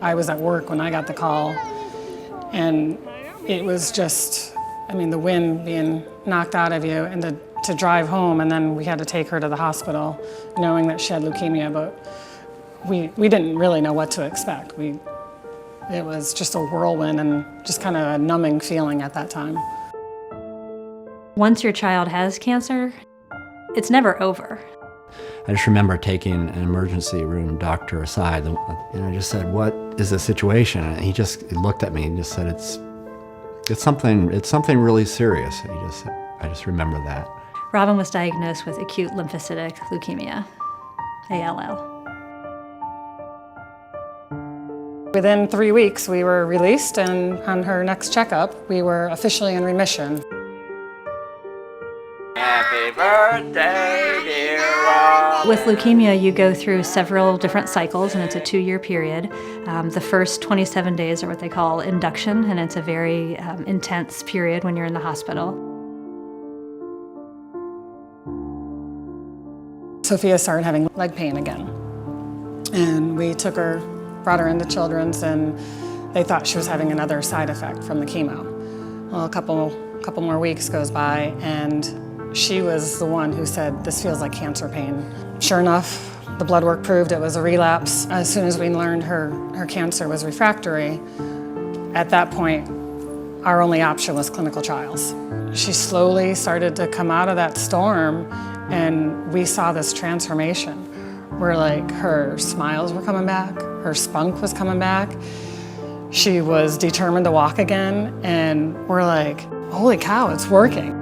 I was at work when I got the call, and it was just, I mean, the wind being knocked out of you, and to drive home, and then we had to take her to the hospital knowing that she had leukemia, but we didn't really know what to expect. It was just a whirlwind and just kind of a numbing feeling at that time. Once your child has cancer, it's never over. I just remember taking an emergency room doctor aside, and I just said, "What is the situation?" And he looked at me and just said, "It's something really serious." I just remember that. Robin was diagnosed with acute lymphocytic leukemia, ALL. Within 3 weeks, we were released, and on her next checkup, we were officially in remission. Happy birthday, dear Rob. With leukemia, you go through several different cycles, and it's a 2-year period. The first 27 days are what they call induction, and it's a very intense period when you're in the hospital. Sophia started having leg pain again, and we brought her into Children's, and they thought she was having another side effect from the chemo. Well, a couple more weeks goes by, and she was the one who said, "This feels like cancer pain." Sure enough, the blood work proved it was a relapse. As soon as we learned her cancer was refractory, at that point, our only option was clinical trials. She slowly started to come out of that storm, and we saw this transformation where like her smiles were coming back, her spunk was coming back. She was determined to walk again, and we're like, holy cow, it's working.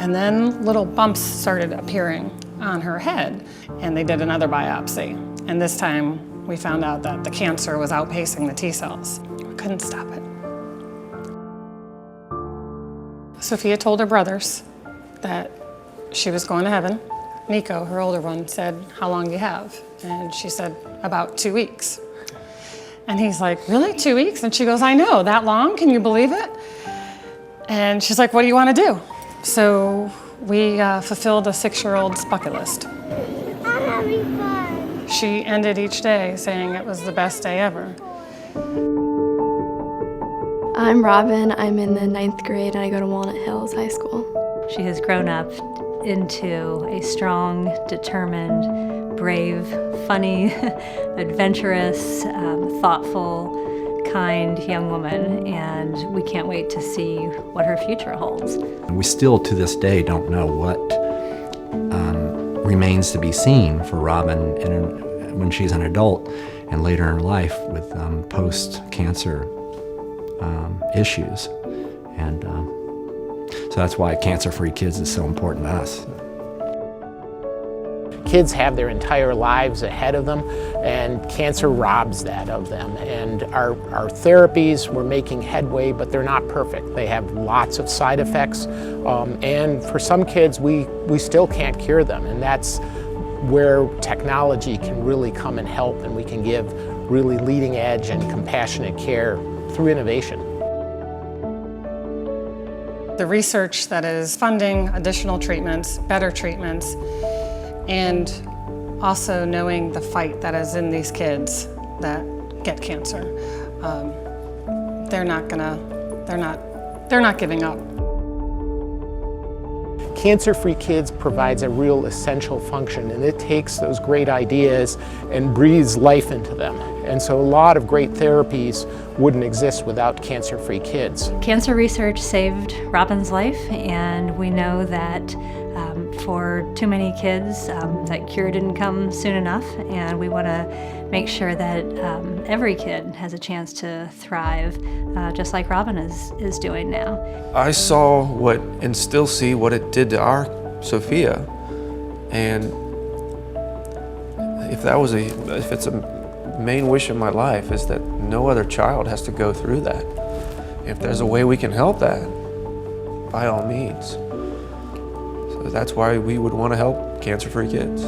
And then little bumps started appearing on her head, and they did another biopsy. And this time we found out that the cancer was outpacing the T cells. We couldn't stop it. Sophia told her brothers that she was going to heaven. Nico, her older one, said, "How long do you have?" And she said, "About 2 weeks." And he's like, "Really, 2 weeks?" And she goes, "I know, that long, can you believe it?" And she's like, "What do you want to do?" So we fulfilled a 6-year-old's bucket list. I'm having fun. She ended each day saying it was the best day ever. I'm Robin. I'm in the 9th grade and I go to Walnut Hills High School. She has grown up into a strong, determined, brave, funny, adventurous, thoughtful, kind young woman, and we can't wait to see what her future holds. And we still, to this day, don't know what remains to be seen for Robin when she's an adult and later in life with post-cancer issues. And so that's why Cancer-Free Kids is so important to us. Kids have their entire lives ahead of them, and cancer robs that of them. And our therapies, we're making headway, but they're not perfect. They have lots of side effects, and for some kids, we still can't cure them, and that's where technology can really come and help, and we can give really leading edge and compassionate care through innovation. The research that is funding additional treatments, better treatments, and also knowing the fight that is in these kids that get cancer. They're not giving up. Cancer-Free Kids provides a real essential function, and it takes those great ideas and breathes life into them. And so a lot of great therapies wouldn't exist without Cancer-Free Kids. Cancer research saved Robin's life, and we know that for too many kids, that cure didn't come soon enough, and we want to make sure that every kid has a chance to thrive, just like Robin is doing now. I saw and still see what it did to our Sophia, and if it's a main wish in my life is that no other child has to go through that. If there's a way we can help that, by all means. So that's why we would want to help Cancer-Free Kids.